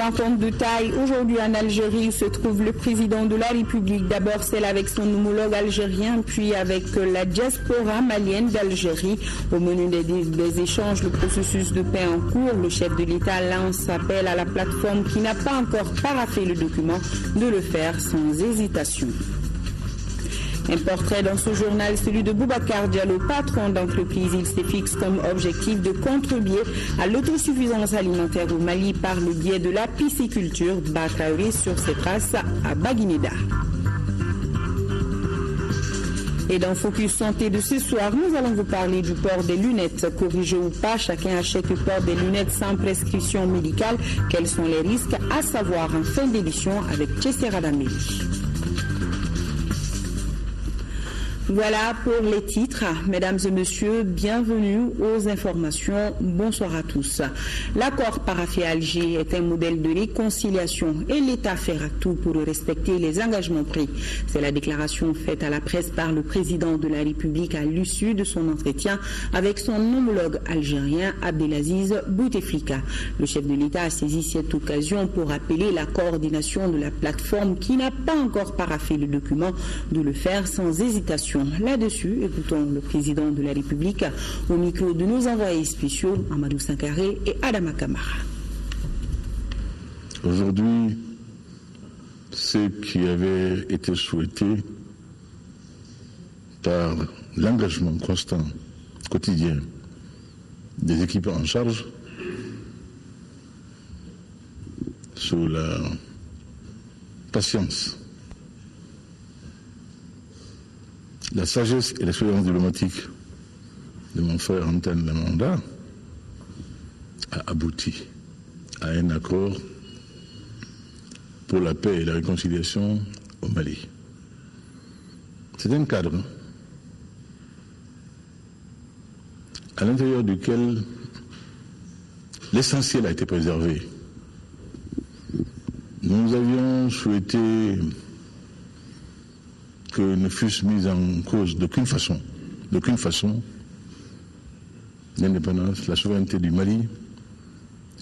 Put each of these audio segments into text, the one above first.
rencontre de taille. Aujourd'hui en Algérie où se trouve le président de la République. D'abord celle avec son homologue algérien, puis avec la diaspora malienne d'Algérie. Au menu des échanges, le processus de paix en cours, le chef de l'État lance appel à la plateforme qui n'a pas encore paraphé le document de le faire sans hésitation. Un portrait dans ce journal, celui de Boubacar Diallo, patron d'entreprise. Il se fixe comme objectif de contribuer à l'autosuffisance alimentaire au Mali par le biais de la pisciculture. Bakaoui sur ses traces à Baguineda. Et dans Focus Santé de ce soir, nous allons vous parler du port des lunettes. Corrigé ou pas, chacun achète le port des lunettes sans prescription médicale. Quels sont les risques à savoir en fin d'édition avec Tchessera Dameli. Voilà pour les titres. Mesdames et messieurs, bienvenue aux informations. Bonsoir à tous. L'accord paraphé à Alger est un modèle de réconciliation et l'État fera tout pour respecter les engagements pris. C'est la déclaration faite à la presse par le président de la République à l'issue de son entretien avec son homologue algérien Abdelaziz Bouteflika. Le chef de l'État a saisi cette occasion pour appeler la coordination de la plateforme qui n'a pas encore paraphé le document de le faire sans hésitation. Là-dessus, écoutons le président de la République au micro de nos envoyés spéciaux, Amadou Sankaré et Adama Kamara. Aujourd'hui, ce qui avait été souhaité par l'engagement constant, quotidien, des équipes en charge, sous la patience, la sagesse et l'expérience diplomatique de mon frère Antoine Lamanda a abouti à un accord pour la paix et la réconciliation au Mali. C'est un cadre à l'intérieur duquel l'essentiel a été préservé. Nous avions souhaité que ne fût mise en cause d'aucune façon, l'indépendance, la souveraineté du Mali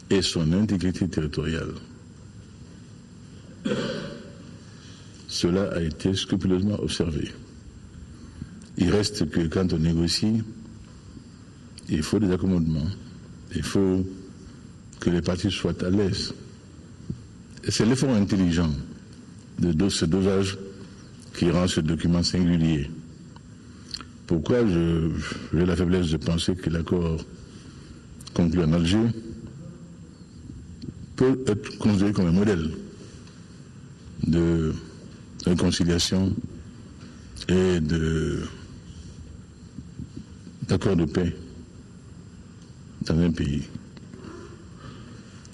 et son intégrité territoriale. Cela a été scrupuleusement observé. Il reste que quand on négocie, il faut des accommodements, il faut que les parties soient à l'aise. Et c'est l'effort intelligent de ce dosage qui rend ce document singulier. Pourquoi j'ai la faiblesse de penser que l'accord conclu en Alger peut être considéré comme un modèle de réconciliation et d'accord de paix dans un pays.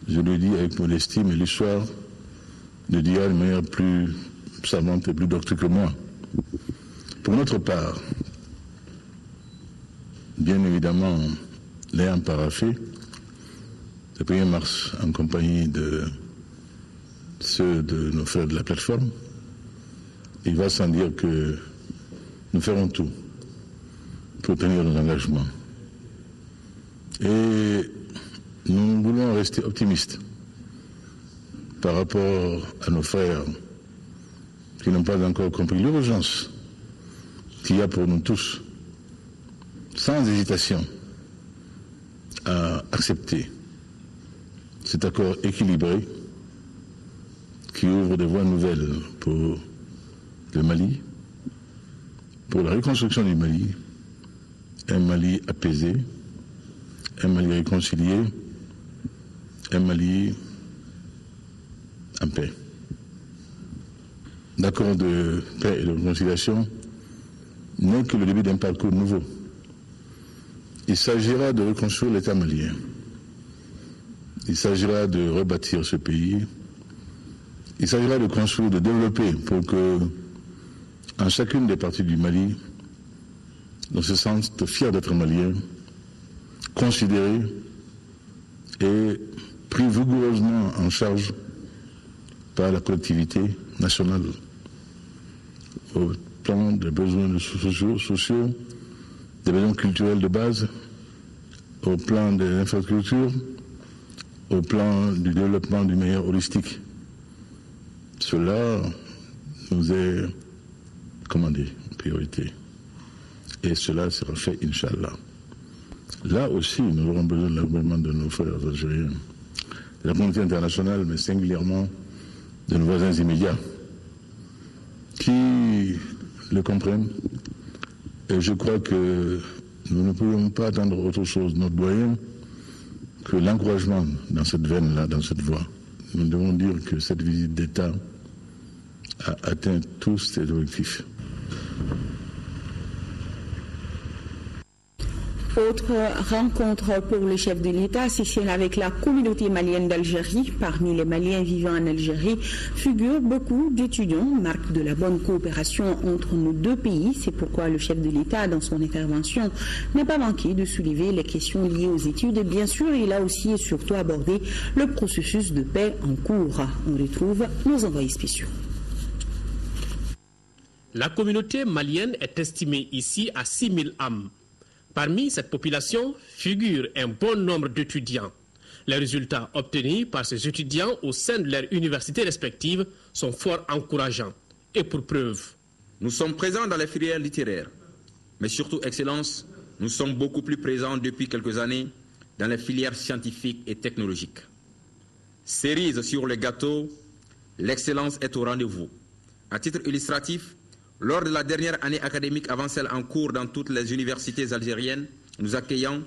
Je le dis avec modestie, mais l'histoire le dira de manière plus savante et plus doctrine que moi. Pour notre part, bien évidemment, l'ayant paraphé, le 1er mars, en compagnie de ceux de nos frères de la plateforme, il va sans dire que nous ferons tout pour tenir nos engagements. Et nous voulons rester optimistes par rapport à nos frères qui n'ont pas encore compris l'urgence qu'il y a pour nous tous, sans hésitation, à accepter cet accord équilibré qui ouvre des voies nouvelles pour le Mali, pour la reconstruction du Mali, un Mali apaisé, un Mali réconcilié, un Mali en paix. L'accord de paix et de réconciliation n'est que le début d'un parcours nouveau. Il s'agira de reconstruire l'État malien. Il s'agira de rebâtir ce pays. Il s'agira de construire, de développer pour que, en chacune des parties du Mali, on se sente fiers d'être maliens, considérés et pris vigoureusement en charge par la collectivité nationale au plan des besoins sociaux, des besoins culturels de base, au plan des infrastructures, au plan du développement du meilleur holistique. Cela nous est commandé en priorité. Et cela sera fait, Inch'Allah. Là aussi, nous aurons besoin de l'accompagnement de nos frères algériens, de la communauté internationale, mais singulièrement de nos voisins immédiats, qui le comprennent. Et je crois que nous ne pouvons pas attendre autre chose, notre doyen, que l'encouragement dans cette veine-là, dans cette voie. Nous devons dire que cette visite d'État a atteint tous ses objectifs. Autre rencontre pour le chef de l'État, c'est celle avec la communauté malienne d'Algérie. Parmi les Maliens vivant en Algérie figurent beaucoup d'étudiants, marque de la bonne coopération entre nos deux pays. C'est pourquoi le chef de l'État, dans son intervention, n'a pas manqué de soulever les questions liées aux études. Et bien sûr, il a aussi et surtout abordé le processus de paix en cours. On retrouve nos envoyés spéciaux. La communauté malienne est estimée ici à 6 000 âmes. Parmi cette population figure un bon nombre d'étudiants. Les résultats obtenus par ces étudiants au sein de leurs universités respectives sont fort encourageants. Et pour preuve, nous sommes présents dans les filières littéraires, mais surtout, Excellence, nous sommes beaucoup plus présents depuis quelques années dans les filières scientifiques et technologiques. Cerise sur le gâteau, l'excellence est au rendez-vous. À titre illustratif, lors de la dernière année académique avant celle en cours dans toutes les universités algériennes, nous accueillons,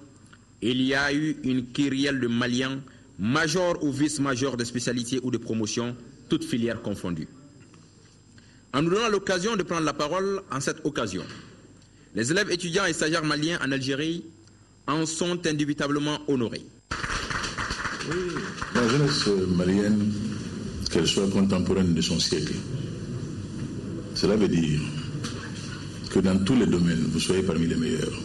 il y a eu une kyrielle de Maliens, majors ou vice-majors de spécialité ou de promotion, toutes filières confondues. En nous donnant l'occasion de prendre la parole en cette occasion, les élèves étudiants et stagiaires maliens en Algérie en sont indubitablement honorés. La jeunesse malienne, qu'elle soit contemporaine de son siècle, cela veut dire que dans tous les domaines, vous soyez parmi les meilleurs.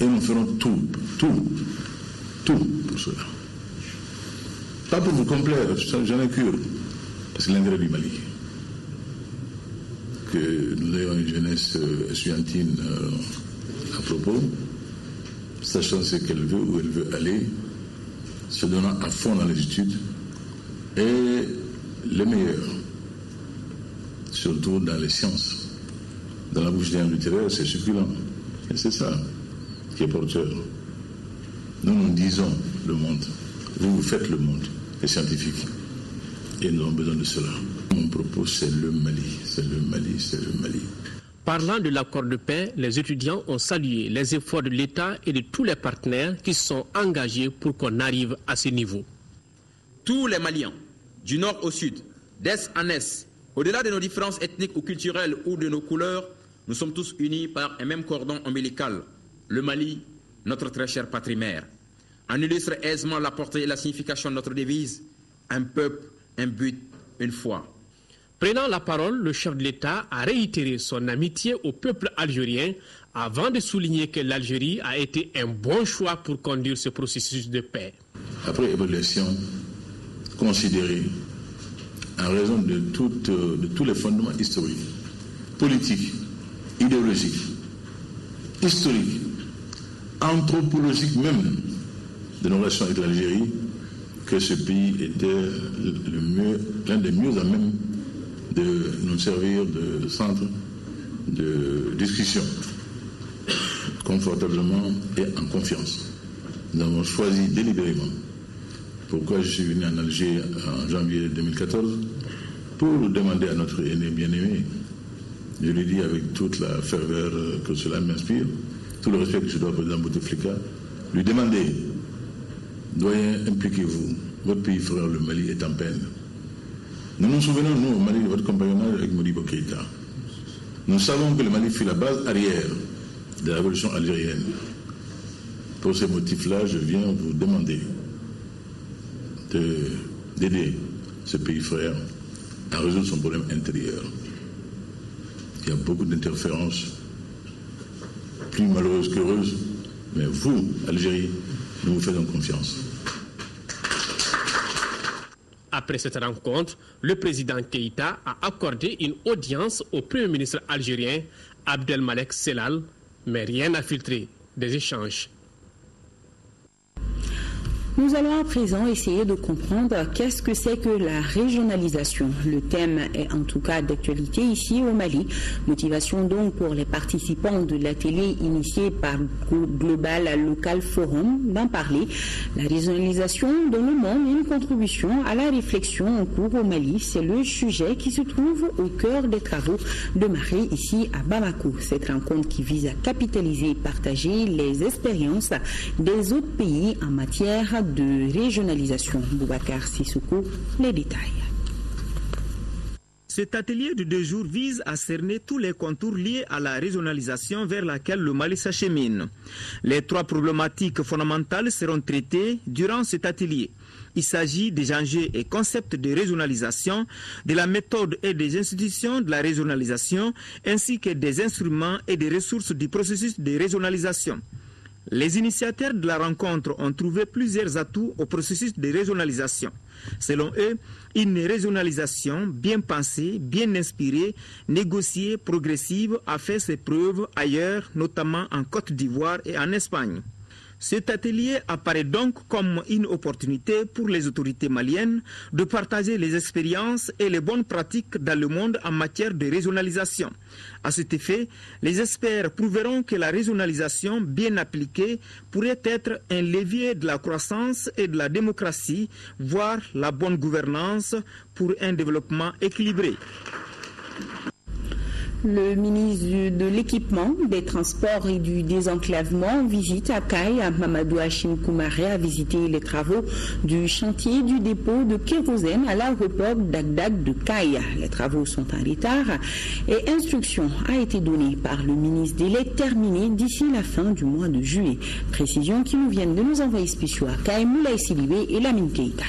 Et nous ferons tout pour cela. Pas pour vous complaire, j'en ai cure, parce que l'intérêt du Mali. Que nous ayons une jeunesse estudiantine à propos, sachant ce qu'elle veut, où elle veut aller, se donnant à fond dans les études, et les meilleurs. Surtout dans les sciences. Dans la bouche d'un littéraire, c'est succulent. Et c'est ça qui est porteur. Nous disons le monde. Vous faites le monde, les scientifiques. Et nous avons besoin de cela. Mon propos, c'est le Mali. C'est le Mali, c'est le Mali. Parlant de l'accord de paix, les étudiants ont salué les efforts de l'État et de tous les partenaires qui se sont engagés pour qu'on arrive à ce niveau. Tous les Maliens, du nord au sud, d'est en est, au-delà de nos différences ethniques ou culturelles ou de nos couleurs, nous sommes tous unis par un même cordon ombilical, le Mali, notre très cher patrimère. En illustre aisément la portée et la signification de notre devise, un peuple, un but, une foi. Prenant la parole, le chef de l'État a réitéré son amitié au peuple algérien avant de souligner que l'Algérie a été un bon choix pour conduire ce processus de paix. Après évaluation considérée, en raison de tous les fondements historiques, politiques, idéologiques, historiques, anthropologiques même de nos relations avec l'Algérie, que ce pays était l'un des mieux à même de nous servir de centre de discussion, confortablement et en confiance. Nous avons choisi délibérément. Pourquoi je suis venu en Alger en janvier 2014? Pour demander à notre aîné bien-aimé, je lui dis avec toute la ferveur que cela m'inspire, tout le respect que je dois au président Bouteflika, lui demander, doyen, impliquez-vous, votre pays frère, le Mali, est en peine. Nous nous souvenons, nous, au Mali, de votre compagnonnage avec Modibo Keïta. Nous savons que le Mali fut la base arrière de la révolution algérienne. Pour ces motifs-là, je viens vous demander d'aider ce pays frère à résoudre son problème intérieur. Il y a beaucoup d'interférences, plus malheureuses qu'heureuses, mais vous, Algérie, nous vous faisons confiance. Après cette rencontre, le président Keïta a accordé une audience au premier ministre algérien Abdelmalek Sellal, mais rien n'a filtré des échanges. Nous allons à présent essayer de comprendre qu'est-ce que c'est que la régionalisation. Le thème est en tout cas d'actualité ici au Mali. Motivation donc pour les participants de l'atelier initié par Global Local Forum d'en parler. La régionalisation dans le monde est une contribution à la réflexion en cours au Mali. C'est le sujet qui se trouve au cœur des travaux de Marie ici à Bamako. Cette rencontre qui vise à capitaliser et partager les expériences des autres pays en matière de régionalisation. Boubacar Sissoko, les détails. Cet atelier de 2 jours vise à cerner tous les contours liés à la régionalisation vers laquelle le Mali s'achemine. Les 3 problématiques fondamentales seront traitées durant cet atelier. Il s'agit des enjeux et concepts de régionalisation, de la méthode et des institutions de la régionalisation, ainsi que des instruments et des ressources du processus de régionalisation. Les initiateurs de la rencontre ont trouvé plusieurs atouts au processus de régionalisation. Selon eux, une régionalisation bien pensée, bien inspirée, négociée, progressive a fait ses preuves ailleurs, notamment en Côte d'Ivoire et en Espagne. Cet atelier apparaît donc comme une opportunité pour les autorités maliennes de partager les expériences et les bonnes pratiques dans le monde en matière de régionalisation. À cet effet, les experts prouveront que la régionalisation bien appliquée pourrait être un levier de la croissance et de la démocratie, voire la bonne gouvernance pour un développement équilibré. Le ministre de l'Équipement, des Transports et du Désenclavement visite à Kay. Mamadou Hachim Koumaré a visité les travaux du chantier du dépôt de kérosène à l'aéroport d'Agdag de Kay. Les travaux sont en retard et instruction a été donnée par le ministre de les terminer d'ici la fin du mois de juillet. Précision qui nous viennent de nos envoyés spéciaux à Kay, Moulay Sidibé et Lamine Keïta.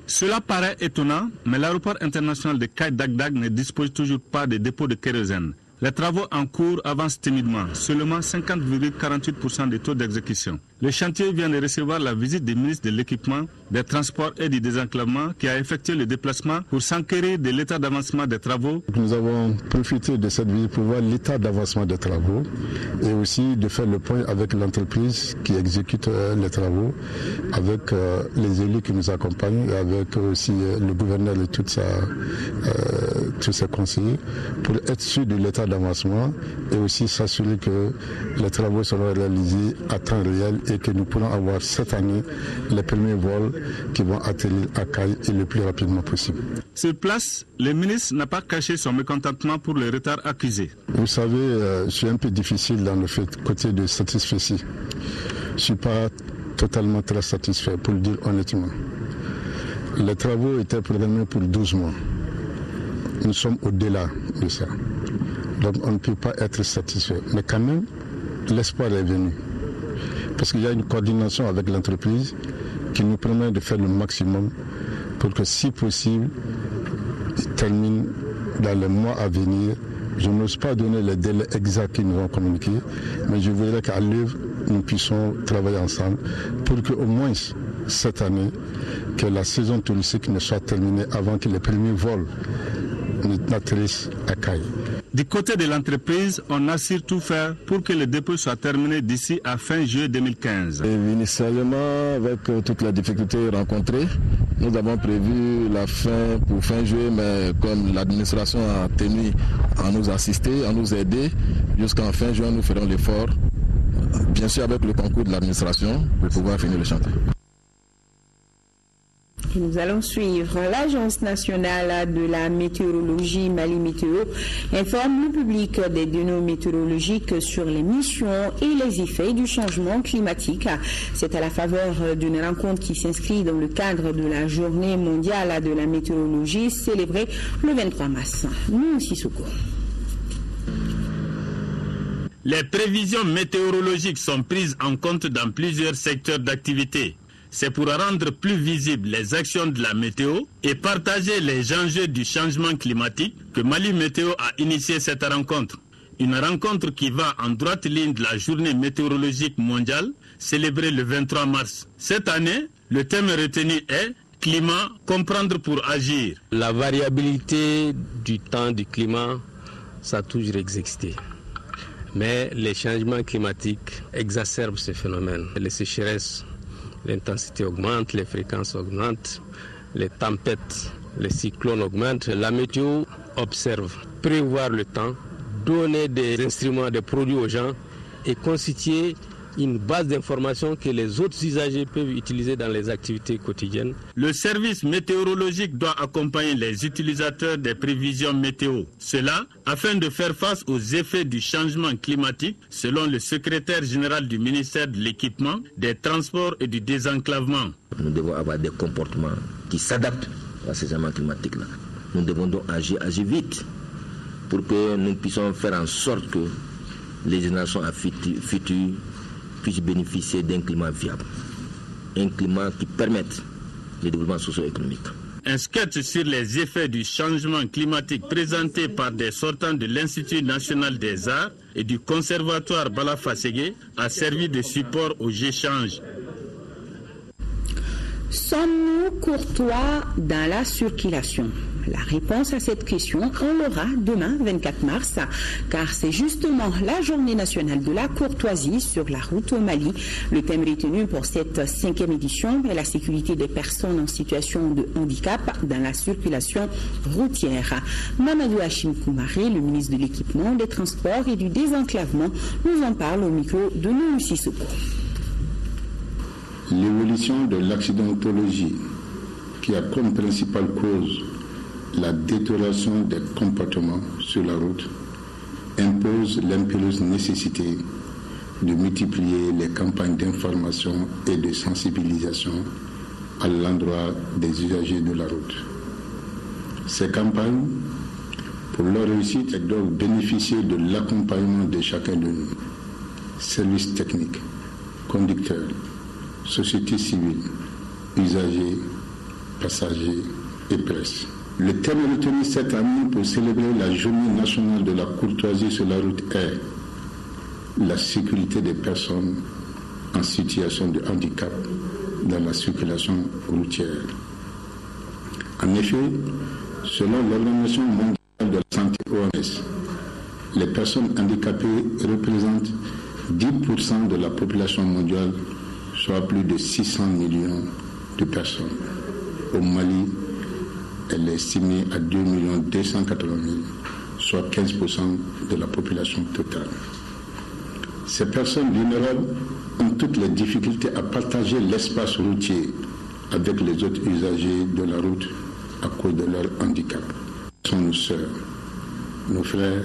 Cela paraît étonnant, mais l'aéroport international de Kay Dagdag ne dispose toujours pas de dépôt de kérosène. Les travaux en cours avancent timidement, seulement 50,48% des taux d'exécution. Le chantier vient de recevoir la visite du ministre de l'Équipement, des Transports et du Désenclavement qui a effectué le déplacement pour s'enquérir de l'état d'avancement des travaux. Nous avons profité de cette visite pour voir l'état d'avancement des travaux et aussi de faire le point avec l'entreprise qui exécute les travaux, avec les élus qui nous accompagnent et avec aussi le gouverneur et tous ses conseillers pour être sûr de l'état d'avancement et aussi s'assurer que les travaux seront réalisés à temps réel et que nous pourrons avoir cette année les premiers vols qui vont atterrir à Kay et le plus rapidement possible. Sur place, le ministre n'a pas caché son mécontentement pour le retard accusé. Vous savez, je suis un peu difficile dans le côté de satisfaction. Je ne suis pas totalement très satisfait, pour le dire honnêtement. Les travaux étaient programmés pour 12 mois. Nous sommes au-delà de ça. Donc on ne peut pas être satisfait. Mais quand même, l'espoir est venu. Parce qu'il y a une coordination avec l'entreprise qui nous permet de faire le maximum pour que, si possible, il termine dans les mois à venir. Je n'ose pas donner les délais exacts qu'ils nous ont communiqués, mais je voudrais qu'à l'œuvre, nous puissions travailler ensemble pour qu'au moins cette année, que la saison touristique ne soit terminée avant que les premiers vols n'atterrissent à Kay. Du côté de l'entreprise, on assure tout faire pour que le dépôt soit terminé d'ici à fin juillet 2015. Initialement, avec toutes les difficultés rencontrées, nous avons prévu la fin pour fin juillet, mais comme l'administration a tenu à nous assister, à nous aider, jusqu'en fin juin, nous ferons l'effort, bien sûr avec le concours de l'administration, pour pouvoir finir le chantier. Et nous allons suivre. L'Agence nationale de la météorologie Mali Météo informe le public des données météorologiques sur les missions et les effets du changement climatique. C'est à la faveur d'une rencontre qui s'inscrit dans le cadre de la journée mondiale de la météorologie célébrée le 23 mars. Nous, Sissoko. Les prévisions météorologiques sont prises en compte dans plusieurs secteurs d'activité. C'est pour rendre plus visibles les actions de la météo et partager les enjeux du changement climatique que Mali Météo a initié cette rencontre. Une rencontre qui va en droite ligne de la journée météorologique mondiale célébrée le 23 mars. Cette année, le thème retenu est « Climat, comprendre pour agir ». La variabilité du temps du climat, ça a toujours existé. Mais les changements climatiques exacerbent ce phénomène. Les sécheresses, l'intensité augmente, les fréquences augmentent, les tempêtes, les cyclones augmentent. La météo observe, prévoir le temps, donner des instruments, des produits aux gens et constituer une base d'informations que les autres usagers peuvent utiliser dans les activités quotidiennes. Le service météorologique doit accompagner les utilisateurs des prévisions météo. Cela afin de faire face aux effets du changement climatique, selon le secrétaire général du ministère de l'Équipement, des Transports et du Désenclavement. Nous devons avoir des comportements qui s'adaptent à ces changements climatiques-là. Nous devons donc agir vite pour que nous puissions faire en sorte que les générations futures puissent bénéficier d'un climat viable, un climat qui permette le développement socio-économique. Un sketch sur les effets du changement climatique présenté par des sortants de l'Institut national des arts et du conservatoire Bala-Fasségué a servi de support aux échanges. Sommes-nous courtois dans la circulation? La réponse à cette question, on l'aura demain, 24 mars, car c'est justement la journée nationale de la courtoisie sur la route au Mali. Le thème retenu pour cette 5e édition est la sécurité des personnes en situation de handicap dans la circulation routière. Mamadou Hachim Koumaré, le ministre de l'Équipement, des Transports et du Désenclavement, nous en parle au micro de Noumou Sissoko. L'évolution de l'accidentologie, qui a comme principale cause la détérioration des comportements sur la route, impose l'impérieuse nécessité de multiplier les campagnes d'information et de sensibilisation à l'endroit des usagers de la route. Ces campagnes, pour leur réussite, elles doivent bénéficier de l'accompagnement de chacun de nous, services techniques, conducteurs, société civile, usagers, passagers et presse. Le thème retenu cette année pour célébrer la journée nationale de la courtoisie sur la route est la sécurité des personnes en situation de handicap dans la circulation routière. En effet, selon l'Organisation mondiale de la santé OMS, les personnes handicapées représentent 10% de la population mondiale, soit plus de 600 millions de personnes. Au Mali, elle est estimée à 2 280 000, soit 15% de la population totale. Ces personnes vulnérables ont toutes les difficultés à partager l'espace routier avec les autres usagers de la route à cause de leur handicap. Ce sont nos sœurs, nos frères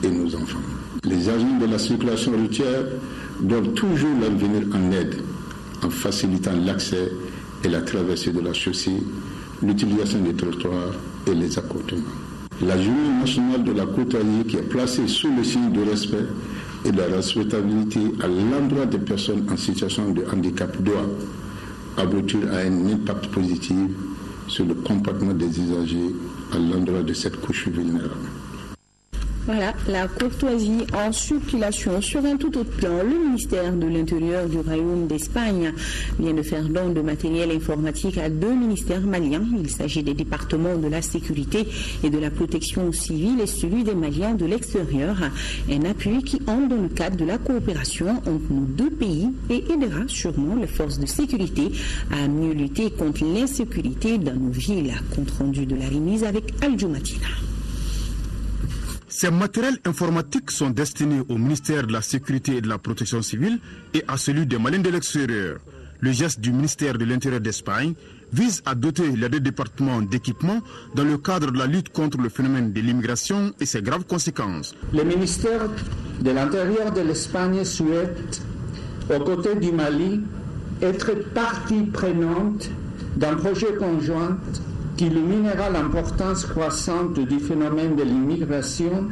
et nos enfants. Les agents de la circulation routière doivent toujours leur venir en aide en facilitant l'accès et la traversée de la chaussée, l'utilisation des trottoirs et les accotements. La journée nationale de la courtoisie, qui est placée sous le signe de respect et de la respectabilité à l'endroit des personnes en situation de handicap, doit aboutir à un impact positif sur le comportement des usagers à l'endroit de cette couche vulnérable. Voilà, la courtoisie en circulation. Sur un tout autre plan, le ministère de l'Intérieur du Royaume d'Espagne vient de faire don de matériel informatique à 2 ministères maliens. Il s'agit des départements de la sécurité et de la protection civile et celui des Maliens de l'extérieur. Un appui qui entre dans le cadre de la coopération entre nos deux pays et aidera sûrement les forces de sécurité à mieux lutter contre l'insécurité dans nos villes. Compte rendu de la remise avec Al-Jumatina. Ces matériels informatiques sont destinés au ministère de la Sécurité et de la Protection civile et à celui des Maliens de l'extérieur. Le geste du ministère de l'Intérieur d'Espagne vise à doter les 2 départements d'équipements dans le cadre de la lutte contre le phénomène de l'immigration et ses graves conséquences. Le ministère de l'Intérieur de l'Espagne souhaite, aux côtés du Mali, être partie prenante d'un projet conjoint qui illuminera l'importance croissante du phénomène de l'immigration,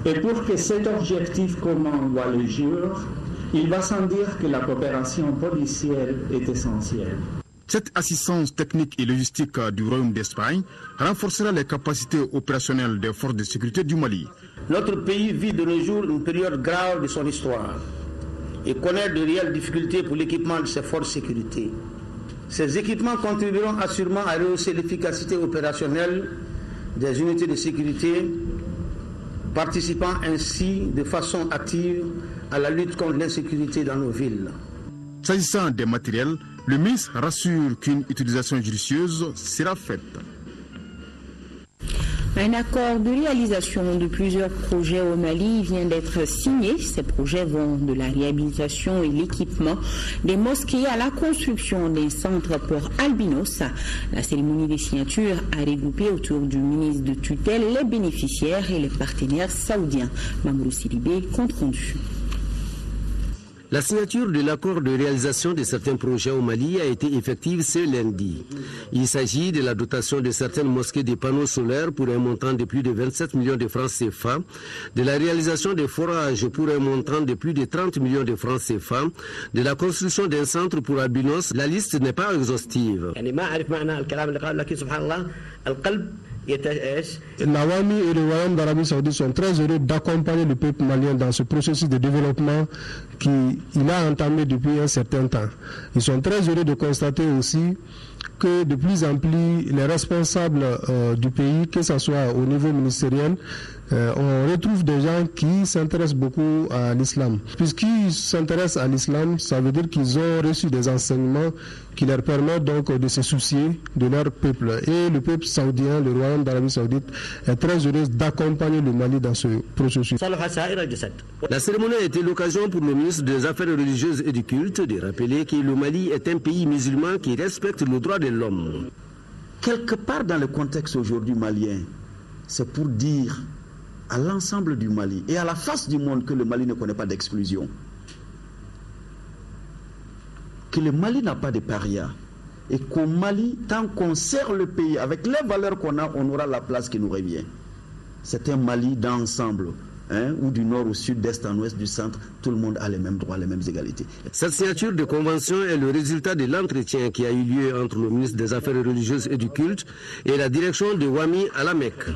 et pour que cet objectif commun voie le jour, il va sans dire que la coopération policière est essentielle. Cette assistance technique et logistique du Royaume d'Espagne renforcera les capacités opérationnelles des forces de sécurité du Mali. Notre pays vit de nos jours une période grave de son histoire et connaît de réelles difficultés pour l'équipement de ses forces de sécurité. Ces équipements contribueront assurément à rehausser l'efficacité opérationnelle des unités de sécurité participant ainsi de façon active à la lutte contre l'insécurité dans nos villes. S'agissant des matériels, le ministre rassure qu'une utilisation judicieuse sera faite. Un accord de réalisation de plusieurs projets au Mali vient d'être signé. Ces projets vont de la réhabilitation et l'équipement des mosquées à la construction d'un centre pour albinos. La cérémonie des signatures a regroupé autour du ministre de tutelle les bénéficiaires et les partenaires saoudiens. Mamoudou Sidibé, compte rendu. La signature de l'accord de réalisation de certains projets au Mali a été effective ce lundi. Il s'agit de la dotation de certaines mosquées de panneaux solaires pour un montant de plus de 27 millions de francs CFA, de la réalisation des forages pour un montant de plus de 30 millions de francs CFA, de la construction d'un centre pour albinos. La liste n'est pas exhaustive. L'Awami et le Royaume d'Arabie Saoudite sont très heureux d'accompagner le peuple malien dans ce processus de développement qu'il a entamé depuis un certain temps. Ils sont très heureux de constater aussi que de plus en plus les responsables du pays, que ce soit au niveau ministériel, on retrouve des gens qui s'intéressent beaucoup à l'islam. Puisqu'ils s'intéressent à l'islam, ça veut dire qu'ils ont reçu des enseignements qui leur permettent donc de se soucier de leur peuple. Et le peuple saoudien, le Royaume d'Arabie Saoudite, est très heureux d'accompagner le Mali dans ce processus. La cérémonie a été l'occasion pour le ministre des Affaires religieuses et du culte de rappeler que le Mali est un pays musulman qui respecte le droit de l'homme. Quelque part dans le contexte aujourd'hui malien, c'est pour dire à l'ensemble du Mali et à la face du monde que le Mali ne connaît pas d'exclusion, que le Mali n'a pas de paria et qu'au Mali, tant qu'on sert le pays avec les valeurs qu'on a, on aura la place qui nous revient. C'est un Mali d'ensemble, ou du nord au sud, d'est en ouest, du centre, tout le monde a les mêmes droits, les mêmes égalités. Cette signature de convention est le résultat de l'entretien qui a eu lieu entre le ministre des Affaires religieuses et du culte et la direction de Wami à la Mecque.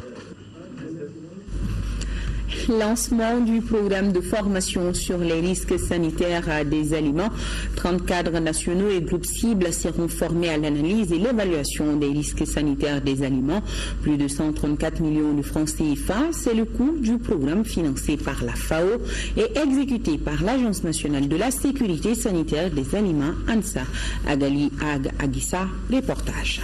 Lancement du programme de formation sur les risques sanitaires des aliments. 30 cadres nationaux et groupes cibles seront formés à l'analyse et l'évaluation des risques sanitaires des aliments. Plus de 134 millions de francs CFA, c'est le coût du programme financé par la FAO et exécuté par l'Agence nationale de la sécurité sanitaire des aliments, ANSA. Agali Ag Agissa, reportage.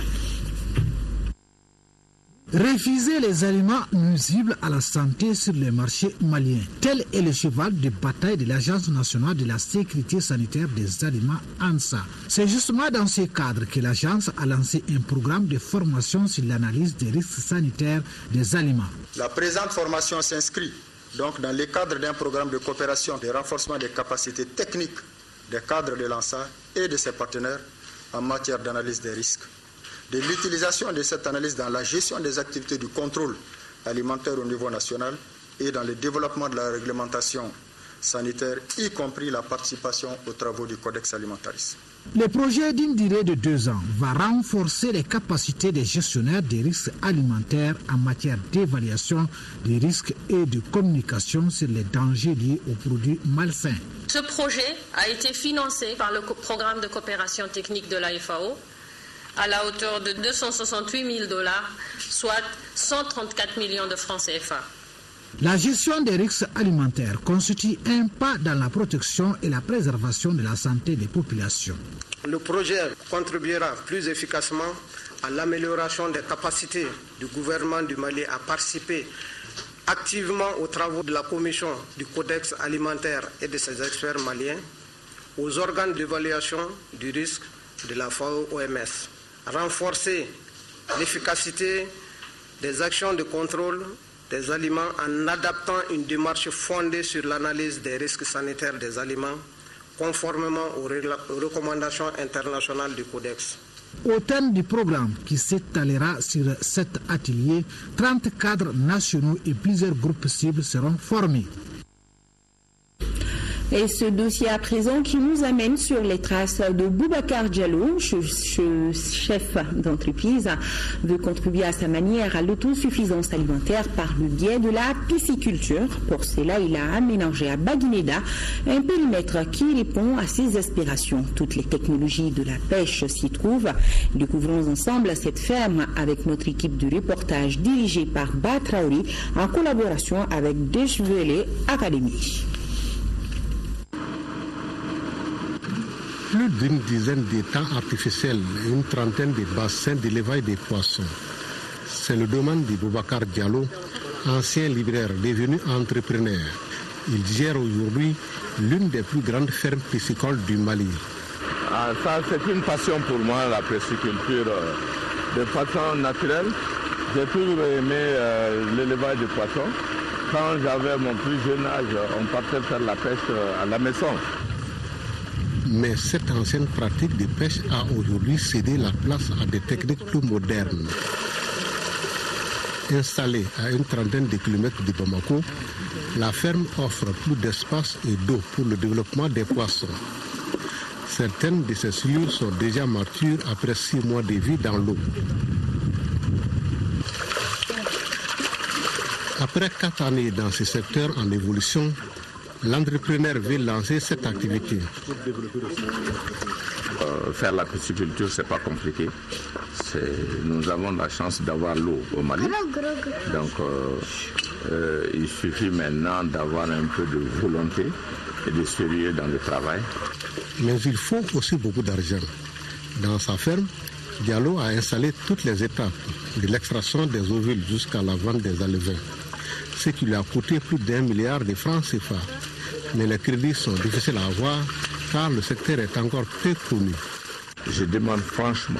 Refuser les aliments nuisibles à la santé sur les marchés maliens. Tel est le cheval de bataille de l'Agence nationale de la sécurité sanitaire des aliments, ANSA. C'est justement dans ce cadre que l'agence a lancé un programme de formation sur l'analyse des risques sanitaires des aliments. La présente formation s'inscrit donc dans le cadre d'un programme de coopération de renforcement des capacités techniques des cadres de l'ANSA et de ses partenaires en matière d'analyse des risques, de l'utilisation de cette analyse dans la gestion des activités du contrôle alimentaire au niveau national et dans le développement de la réglementation sanitaire, y compris la participation aux travaux du Codex Alimentaris. Le projet d'une durée de 2 ans va renforcer les capacités des gestionnaires des risques alimentaires en matière d'évaluation des risques et de communication sur les dangers liés aux produits malsains. Ce projet a été financé par le programme de coopération technique de la FAO à la hauteur de $268 000, soit 134 millions de francs CFA. La gestion des risques alimentaires constitue un pas dans la protection et la préservation de la santé des populations. Le projet contribuera plus efficacement à l'amélioration des capacités du gouvernement du Mali à participer activement aux travaux de la commission du Codex alimentaire et de ses experts maliens, aux organes d'évaluation du risque de la FAO-OMS. Renforcer l'efficacité des actions de contrôle des aliments en adaptant une démarche fondée sur l'analyse des risques sanitaires des aliments conformément aux recommandations internationales du Codex. Au terme du programme qui s'étalera sur 7 ateliers, 30 cadres nationaux et plusieurs groupes cibles seront formés. Et ce dossier à présent qui nous amène sur les traces de Boubacar Diallo, chef d'entreprise, veut contribuer à sa manière à l'autosuffisance alimentaire par le biais de la pisciculture. Pour cela, il a aménagé à Baguineda un périmètre qui répond à ses aspirations. Toutes les technologies de la pêche s'y trouvent. Découvrons ensemble cette ferme avec notre équipe de reportage dirigée par Batraori en collaboration avec Deshvelé Academy. Plus d'une dizaine d'étangs artificiels et une trentaine de bassins d'élevage des poissons. C'est le domaine de Boubacar Diallo, ancien libraire devenu entrepreneur. Il gère aujourd'hui l'une des plus grandes fermes piscicoles du Mali. Ça, c'est une passion pour moi, la pisciculture. De façon naturelle, j'ai toujours aimé l'élevage des poissons. Quand j'avais mon plus jeune âge, on partait faire la pêche à la maison. Mais cette ancienne pratique de pêche a aujourd'hui cédé la place à des techniques plus modernes. Installée à une trentaine de kilomètres de Bamako, la ferme offre plus d'espace et d'eau pour le développement des poissons. Certaines de ces cellules sont déjà matures après 6 mois de vie dans l'eau. Après 4 années dans ce secteur en évolution, l'entrepreneur veut lancer cette activité. Faire la pisciculture, c'est pas compliqué. Nous avons la chance d'avoir l'eau au Mali. Donc, il suffit maintenant d'avoir un peu de volonté et de sérieux dans le travail. Mais il faut aussi beaucoup d'argent. Dans sa ferme, Diallo a installé toutes les étapes, de l'extraction des ovules jusqu'à la vente des alevins, ce qui lui a coûté plus d'1 milliard de francs CFA. Mais les crédits sont difficiles à avoir car le secteur est encore peu connu. Je demande franchement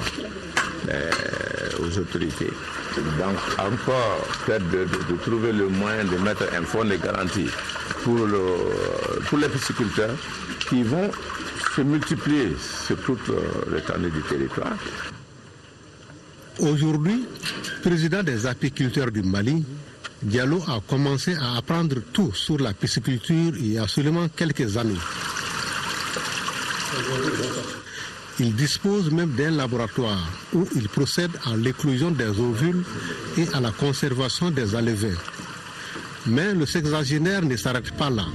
aux autorités donc encore peut-être de trouver le moyen de mettre un fonds de garantie pour les pisciculteurs qui vont se multiplier sur toute l'étendue du territoire. Aujourd'hui, président des apiculteurs du Mali, Diallo a commencé à apprendre tout sur la pisciculture il y a seulement quelques années. Il dispose même d'un laboratoire où il procède à l'éclosion des ovules et à la conservation des alevins. Mais le sexagénaire ne s'arrête pas là.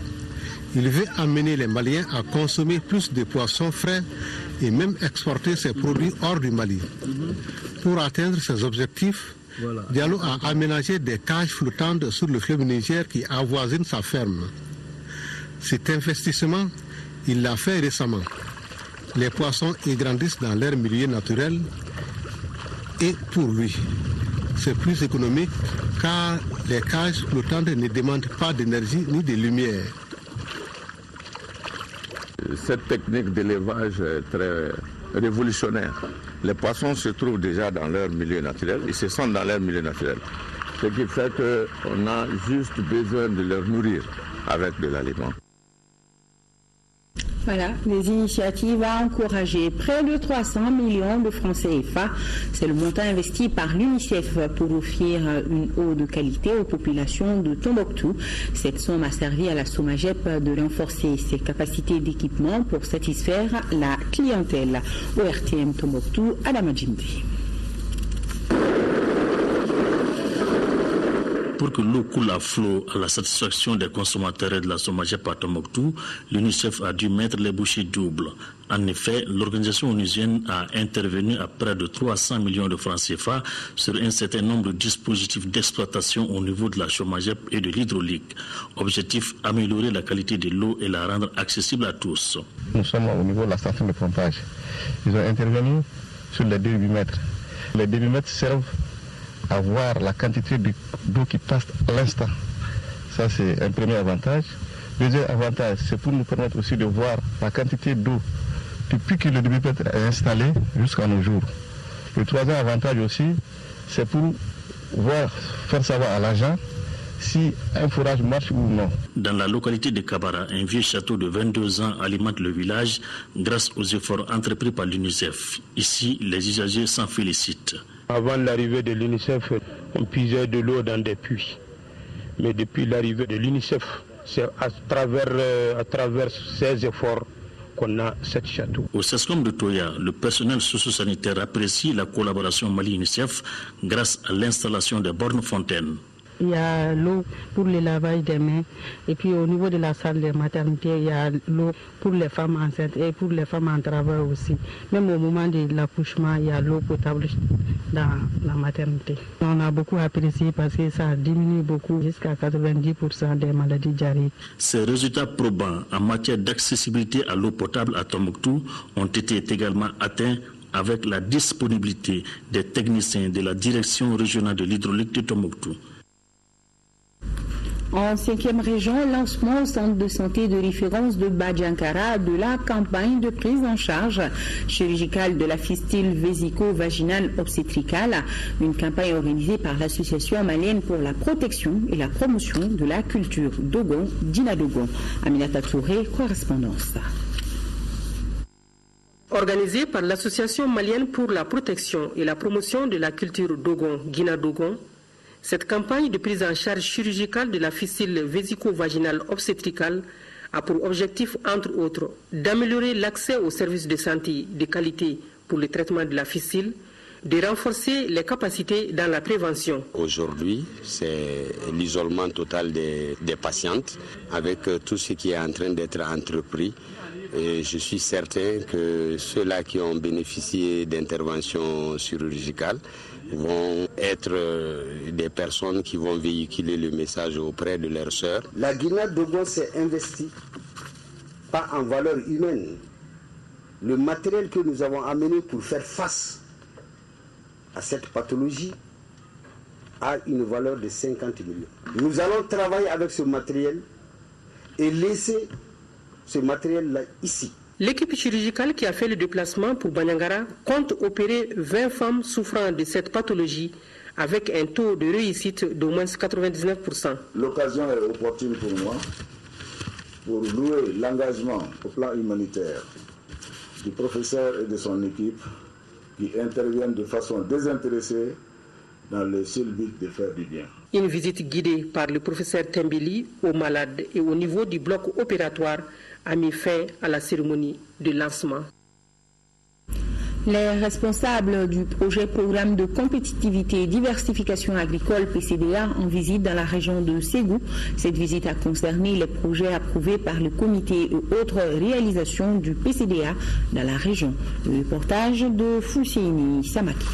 Il veut amener les Maliens à consommer plus de poissons frais et même exporter ses produits hors du Mali. Pour atteindre ses objectifs, Diallo a aménagé des cages flottantes sur le fleuve Niger qui avoisine sa ferme. Cet investissement, il l'a fait récemment. Les poissons y grandissent dans leur milieu naturel et pour lui, c'est plus économique car les cages flottantes ne demandent pas d'énergie ni de lumière. Cette technique d'élevage est très révolutionnaire. Les poissons se trouvent déjà dans leur milieu naturel, ils se sentent dans leur milieu naturel. Ce qui fait qu'on a juste besoin de leur nourrir avec de l'aliment. Voilà, des initiatives à encourager. Près de 300 millions de francs CFA, c'est le montant investi par l'UNICEF pour offrir une eau de qualité aux populations de Tombouctou. Cette somme a servi à la SOMAGEP de renforcer ses capacités d'équipement pour satisfaire la clientèle. Au RTM Tombouctou, Adama Djimbi. Pour que l'eau coule à flot à la satisfaction des consommateurs et de la SOMAGEP à Tombouctou, l'UNICEF a dû mettre les bouchées doubles. En effet, l'organisation onusienne a intervenu à près de 300 millions de francs CFA sur un certain nombre de dispositifs d'exploitation au niveau de la SOMAGEP et de l'hydraulique. Objectif, améliorer la qualité de l'eau et la rendre accessible à tous. Nous sommes au niveau de la station de pompage. Ils ont intervenu sur les débitmètres. Les débitmètres servent à voir la quantité d'eau qui passe à l'instant. Ça, c'est un premier avantage. Deuxième avantage, c'est pour nous permettre aussi de voir la quantité d'eau depuis que le débitmètre est installé jusqu'à nos jours. Le troisième avantage aussi, c'est pour faire savoir à l'agent si un forage marche ou non. Dans la localité de Kabara, un vieux château de 22 ans alimente le village grâce aux efforts entrepris par l'UNICEF. Ici, les usagers s'en félicitent. Avant l'arrivée de l'UNICEF, on puisait de l'eau dans des puits. Mais depuis l'arrivée de l'UNICEF, c'est à travers ces efforts qu'on a cette château. Au CESCOM de Toya, le personnel socio-sanitaire apprécie la collaboration Mali-UNICEF grâce à l'installation des bornes fontaines. Il y a l'eau pour le lavage des mains et puis au niveau de la salle de maternité, il y a l'eau pour les femmes enceintes et pour les femmes en travail aussi. Même au moment de l'accouchement, il y a l'eau potable dans la maternité. On a beaucoup apprécié parce que ça diminue beaucoup, jusqu'à 90% des maladies diarrhéiques. Ces résultats probants en matière d'accessibilité à l'eau potable à Tombouctou ont été également atteints avec la disponibilité des techniciens de la direction régionale de l'hydraulique de Tombouctou. En 5e région, lancement au centre de santé de référence de Badjankara de la campagne de prise en charge chirurgicale de la fistule vésico-vaginale obstétricale, une campagne organisée par l'Association malienne pour la protection et la promotion de la culture Dogon, Dina Dogon. Aminata Touré, correspondance. Organisée par l'Association malienne pour la protection et la promotion de la culture Dogon, Guina Dogon, cette campagne de prise en charge chirurgicale de la fistule vésico-vaginale obstétricale a pour objectif, entre autres, d'améliorer l'accès aux services de santé de qualité pour le traitement de la fistule, de renforcer les capacités dans la prévention. Aujourd'hui, c'est l'isolement total des patientes avec tout ce qui est en train d'être entrepris. Et je suis certain que ceux-là qui ont bénéficié d'interventions chirurgicales vont être des personnes qui vont véhiculer le message auprès de leurs sœurs. La Guinée Dogon s'est investie, pas en valeur humaine. Le matériel que nous avons amené pour faire face à cette pathologie a une valeur de 50 millions. Nous allons travailler avec ce matériel et laisser ce matériel-là ici. L'équipe chirurgicale qui a fait le déplacement pour Banyangara compte opérer 20 femmes souffrant de cette pathologie avec un taux de réussite d'au moins 99%. L'occasion est opportune pour moi pour louer l'engagement au plan humanitaire du professeur et de son équipe qui interviennent de façon désintéressée dans le seul but de faire du bien. Une visite guidée par le professeur Tembili aux malades et au niveau du bloc opératoire a mis fin à la cérémonie de lancement. Les responsables du projet Programme de compétitivité et diversification agricole PCDA en visite dans la région de Ségou. Cette visite a concerné les projets approuvés par le comité et autres réalisations du PCDA dans la région. Le reportage de Fousseini Samaki.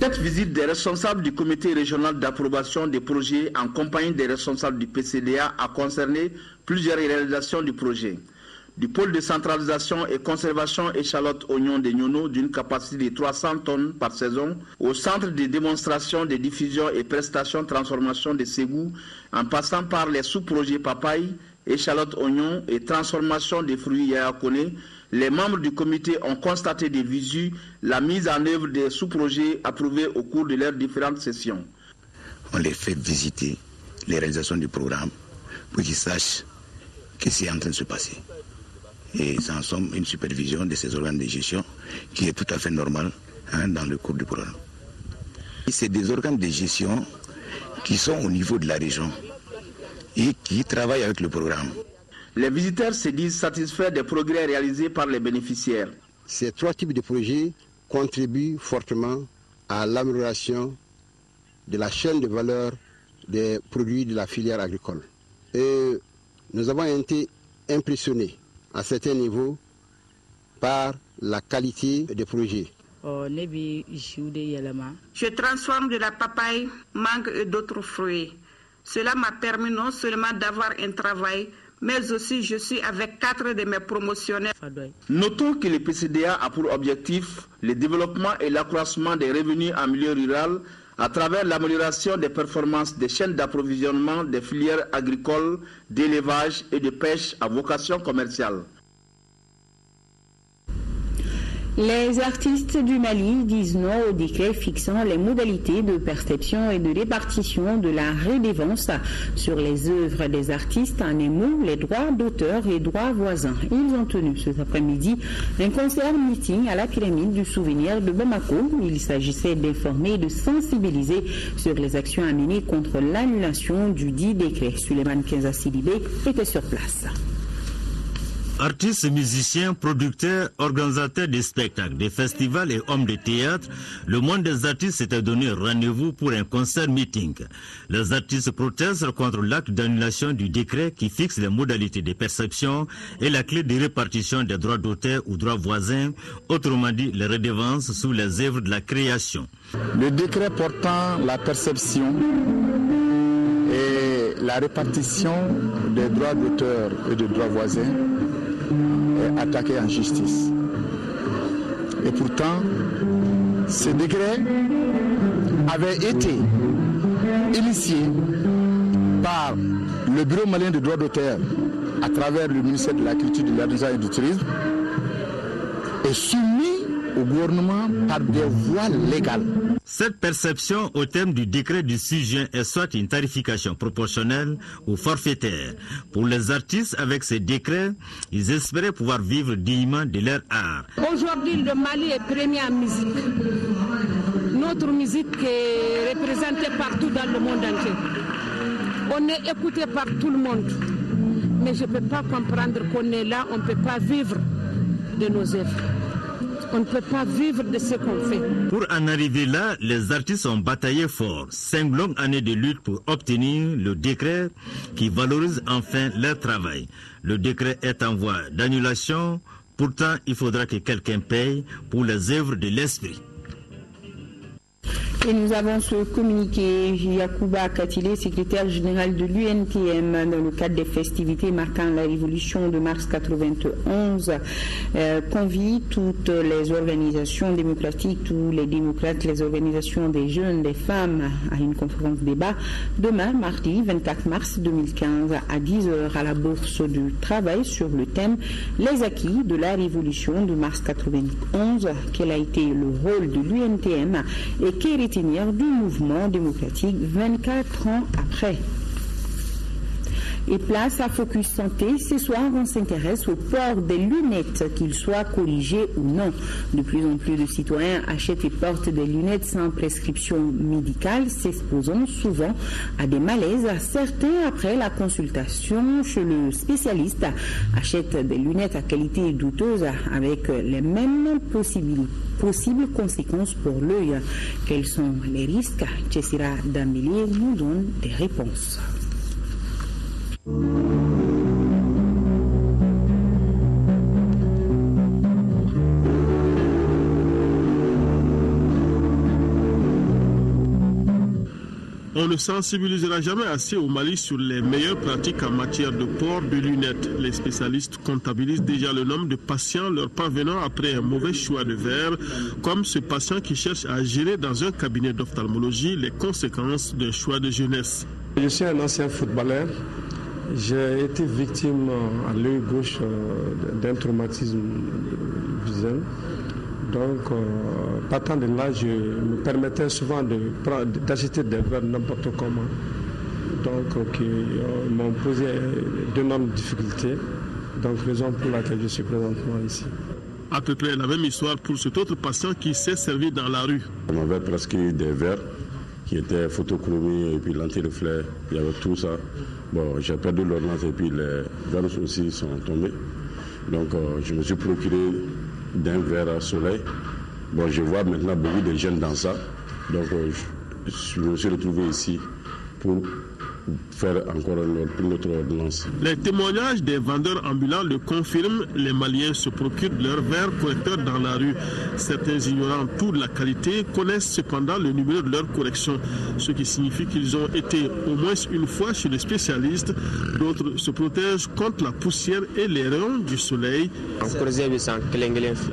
Cette visite des responsables du comité régional d'approbation des projets en compagnie des responsables du PCDA a concerné plusieurs réalisations du projet. Du pôle de centralisation et conservation échalote oignon de Nyono d'une capacité de 300 tonnes par saison au centre de démonstration de diffusion et prestation transformation de Ségou en passant par les sous-projets papaye, échalote oignon et transformation des fruits Yayakone. Les membres du comité ont constaté des visu la mise en œuvre des sous-projets approuvés au cours de leurs différentes sessions. On les fait visiter les réalisations du programme pour qu'ils sachent ce qui est en train de se passer. Et c'est en somme une supervision de ces organes de gestion qui est tout à fait normale dans le cours du programme. C'est des organes de gestion qui sont au niveau de la région et qui travaillent avec le programme. Les visiteurs se disent satisfaits des progrès réalisés par les bénéficiaires. Ces trois types de projets contribuent fortement à l'amélioration de la chaîne de valeur des produits de la filière agricole. Et nous avons été impressionnés à certains niveaux par la qualité des projets. Je transforme de la papaye, mangue et d'autres fruits. Cela m'a permis non seulement d'avoir un travail, mais aussi je suis avec 4 de mes promotionnaires. Notons que le PCDA a pour objectif le développement et l'accroissement des revenus en milieu rural à travers l'amélioration des performances des chaînes d'approvisionnement des filières agricoles, d'élevage et de pêche à vocation commerciale. Les artistes du Mali disent non au décret fixant les modalités de perception et de répartition de la redevance sur les œuvres des artistes, en un mot, les droits d'auteur et droits voisins. Ils ont tenu cet après-midi un concert-meeting à la pyramide du souvenir de Bamako. Il s'agissait d'informer et de sensibiliser sur les actions à mener contre l'annulation du dit décret. Suleiman Kenza Sidibé était sur place. Artistes, musiciens, producteurs, organisateurs des spectacles, des festivals et hommes de théâtre, le monde des artistes s'était donné rendez-vous pour un concert-meeting. Les artistes protestent contre l'acte d'annulation du décret qui fixe les modalités de perception et la clé de répartition des droits d'auteur ou droits voisins, autrement dit les redevances sous les œuvres de la création. Le décret portant la perception et la répartition des droits d'auteur et des droits voisins est attaqué en justice. Et pourtant, ce décret avait été initié par le Bureau malien des droits d'auteur à travers le ministère de la Culture, de l'Artisanat et du Tourisme et soumis au gouvernement par des voies légales. Cette perception au thème du décret du 6 juin est soit une tarification proportionnelle ou forfaitaire. Pour les artistes, avec ces décrets, ils espéraient pouvoir vivre dignement de leur art. Aujourd'hui, le Mali est premier en musique. Notre musique est représentée partout dans le monde entier. On est écouté par tout le monde. Mais je ne peux pas comprendre qu'on est là, on ne peut pas vivre de nos œuvres. On ne peut pas vivre de ce qu'on fait. Pour en arriver là, les artistes ont bataillé fort. 5 longues années de lutte pour obtenir le décret qui valorise enfin leur travail. Le décret est en voie d'annulation. Pourtant, il faudra que quelqu'un paye pour les œuvres de l'esprit. Et nous avons ce communiqué. Yacouba Katile, secrétaire général de l'UNTM, dans le cadre des festivités marquant la révolution de mars 91, convie toutes les organisations démocratiques, tous les démocrates, les organisations des jeunes, des femmes à une conférence débat demain, mardi 24 mars 2015 à 10h à la Bourse du Travail sur le thème Les acquis de la révolution de mars 91, quel a été le rôle de l'UNTM et quel est du mouvement démocratique 24 ans après. Et place à Focus Santé, ce soir on s'intéresse au port des lunettes, qu'ils soient corrigés ou non. De plus en plus de citoyens achètent et portent des lunettes sans prescription médicale, s'exposant souvent à des malaises. Certains, après la consultation chez le spécialiste, achètent des lunettes à qualité douteuse avec les mêmes possibles conséquences pour l'œil. Quels sont les risques? Jessira Dameli nous donne des réponses. On ne sensibilisera jamais assez au Mali sur les meilleures pratiques en matière de port de lunettes. Les spécialistes comptabilisent déjà le nombre de patients leur parvenant après un mauvais choix de verre, comme ce patient qui cherche à gérer dans un cabinet d'ophtalmologie les conséquences d'un choix de jeunesse. Je suis un ancien footballeur. J'ai été victime à l'œil gauche d'un traumatisme visuel. Donc, partant de là, je me permettais souvent d'acheter des verres n'importe comment. Donc, qui m'ont posé d'énormes difficultés. Donc, raison pour laquelle je suis présentement ici. À peu près la même histoire pour cet autre patient qui s'est servi dans la rue. On m'avait prescrit des verres qui étaient photochromie et puis l'anti-reflet, il y avait tout ça. Bon, j'ai perdu l'ordonnance et puis les verres aussi sont tombés. Donc, je me suis procuré d'un verre à soleil. Bon, je vois maintenant beaucoup de jeunes dans ça. Donc, je me suis retrouvé ici pour faire encore une autre ordonnance. Les témoignages des vendeurs ambulants le confirment. Les Maliens se procurent leurs verres correcteurs dans la rue. Certains ignorant tout de la qualité connaissent cependant le numéro de leur correction, ce qui signifie qu'ils ont été au moins une fois chez les spécialistes. D'autres se protègent contre la poussière et les rayons du soleil.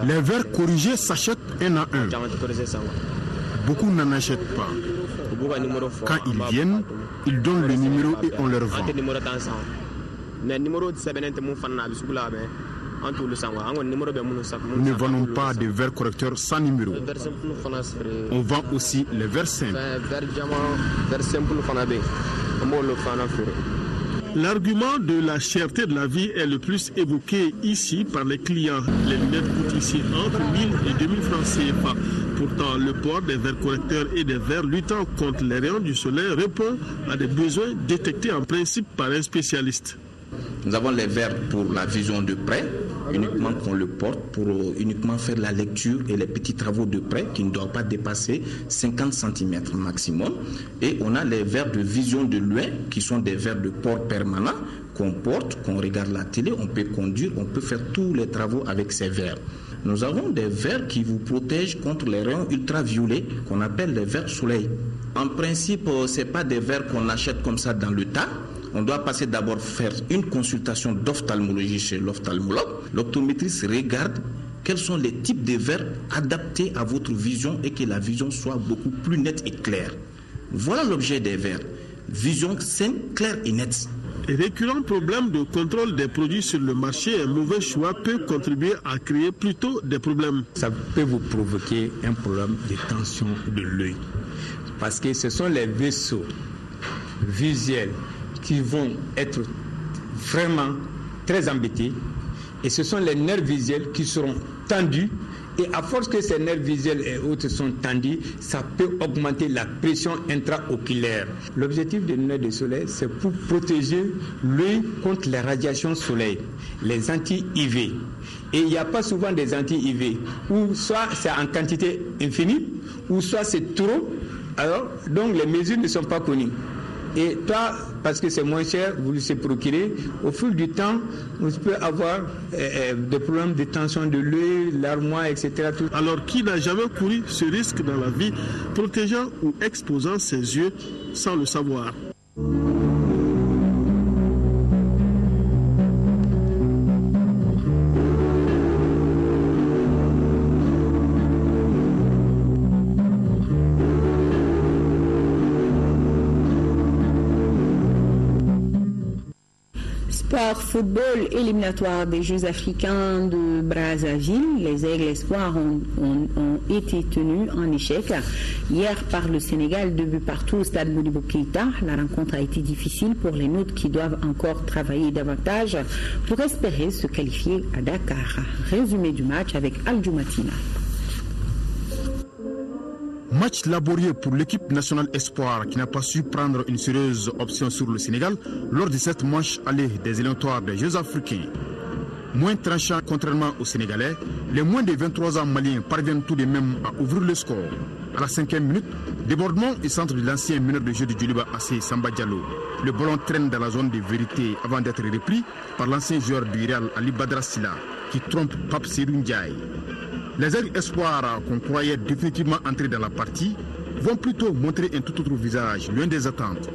Les verres corrigés s'achètent un à un. Beaucoup n'en achètent pas. Quand ils viennent, ils donnent le numéro et on leur vend. Nous ne vendons pas de verres correcteurs sans numéro. On vend aussi les verres simples. L'argument de la cherté de la vie est le plus évoqué ici par les clients. Les lunettes coûtent ici entre 1000 et 2000 francs CFA. Pourtant, le port des verres correcteurs et des verres luttant contre les rayons du soleil répond à des besoins détectés en principe par un spécialiste. Nous avons les verres pour la vision de près, uniquement qu'on le porte pour uniquement faire la lecture et les petits travaux de près qui ne doivent pas dépasser 50 cm maximum. Et on a les verres de vision de loin qui sont des verres de port permanent qu'on porte, qu'on regarde la télé, on peut conduire, on peut faire tous les travaux avec ces verres. Nous avons des verres qui vous protègent contre les rayons ultraviolets qu'on appelle les verres soleil. En principe, ce n'est pas des verres qu'on achète comme ça dans le tas. On doit passer d'abord faire une consultation d'ophtalmologie chez l'ophtalmologue. L'optométriste regarde quels sont les types de verres adaptés à votre vision et que la vision soit beaucoup plus nette et claire. Voilà l'objet des verres. Vision saine, claire et nette. Les récurrents problèmes de contrôle des produits sur le marché, un mauvais choix peut contribuer à créer plutôt des problèmes. Ça peut vous provoquer un problème de tension de l'œil. Parce que ce sont les vaisseaux visuels qui vont être vraiment très embêtés. Et ce sont les nerfs visuels qui seront tendus. Et à force que ces nerfs visuels et autres sont tendus, ça peut augmenter la pression intraoculaire. L'objectif des lunettes de soleil, c'est pour protéger l'œil contre les radiations soleil, les anti-UV. Et il n'y a pas souvent des anti-UV, ou soit c'est en quantité infinie, ou soit c'est trop. Alors, donc les mesures ne sont pas connues. Et toi, parce que c'est moins cher, vous le procurer. Au fil du temps, vous pouvez avoir des problèmes de tension de l'œil, l'armoire, etc. Alors, qui n'a jamais couru ce risque dans la vie, protégeant ou exposant ses yeux sans le savoir? Sport football éliminatoire des Jeux africains de Brazzaville, les Aigles Espoirs ont été tenus en échec hier par le Sénégal, 2 buts partout au stade Modibo Keïta. La rencontre a été difficile pour les nôtres qui doivent encore travailler davantage pour espérer se qualifier à Dakar. Résumé du match avec Al-Jumatina. Match laborieux pour l'équipe nationale Espoir qui n'a pas su prendre une sérieuse option sur le Sénégal lors de cette manche allée des éliminatoires des Jeux africains. Moins tranchant contrairement aux Sénégalais, les moins de 23 ans maliens parviennent tout de même à ouvrir le score. À la 5e minute, débordement et centre de l'ancien meneur de jeu de Djoliba Assé Samba Diallo. Le ballon traîne dans la zone de vérité avant d'être repris par l'ancien joueur du Real Ali Badra Silla qui trompe Pape Serou Ndiaye. Les Aigles Espoirs qu'on croyait définitivement entrer dans la partie vont plutôt montrer un tout autre visage, loin des attentes.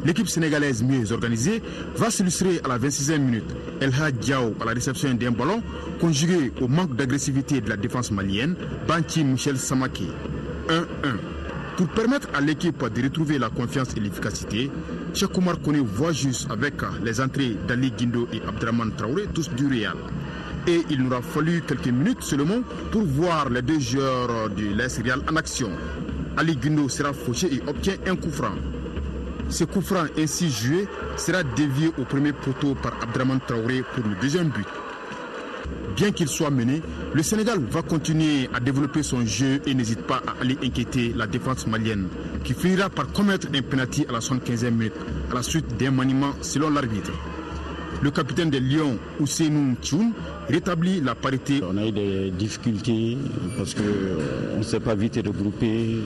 L'équipe sénégalaise mieux organisée va s'illustrer à la 26e minute. El Hadj Diaw à la réception d'un ballon conjugué au manque d'agressivité de la défense malienne, Banti Michel Samake. 1-1. Pour permettre à l'équipe de retrouver la confiance et l'efficacité, Cheikh Oumar Koné voit juste avec les entrées d'Ali Guindo et Abdraman Traoré, tous du Real. Et il nous a fallu quelques minutes seulement pour voir les deux joueurs de l'AS Real en action. Ali Guindo sera fauché et obtient un coup franc. Ce coup franc ainsi joué sera dévié au premier poteau par Abdraman Traoré pour le deuxième but. Bien qu'il soit mené, le Sénégal va continuer à développer son jeu et n'hésite pas à aller inquiéter la défense malienne, qui finira par commettre un penalty à la 75e minute, à la suite d'un maniement selon l'arbitre. Le capitaine des Lions, Ousseinou Tchoun, rétablit la parité. On a eu des difficultés parce qu'on ne s'est pas vite regroupé.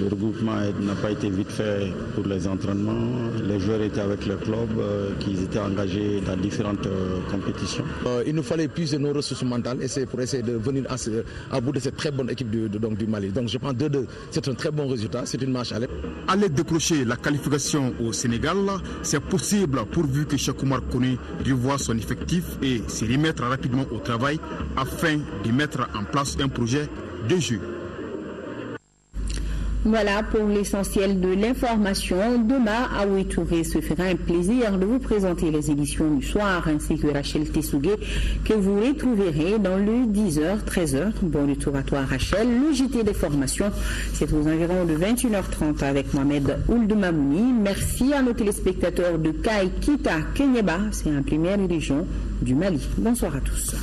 Le regroupement n'a pas été vite fait pour les entraînements. Les joueurs étaient avec le club, qui étaient engagés dans différentes compétitions. Il nous fallait plus de nos ressources mentales pour essayer de venir à bout de cette très bonne équipe du Mali. Donc je pense 2-2, c'est un très bon résultat, c'est une marche à l'aide. Allez décrocher la qualification au Sénégal, c'est possible pourvu que Cheikh Oumar Koné revoie son effectif et se remettre rapidement au travail afin de mettre en place un projet de jeu. Voilà pour l'essentiel de l'information. Demain, Aoui Touré se fera un plaisir de vous présenter les éditions du soir ainsi que Rachel Tessougué que vous retrouverez dans le 10h-13h. Bon retour à toi Rachel. Le JT des formations, c'est aux environs de 21h30 avec Mohamed Ould Mamouni. Merci à nos téléspectateurs de Kai Kita Kenyeba, c'est la première région du Mali. Bonsoir à tous.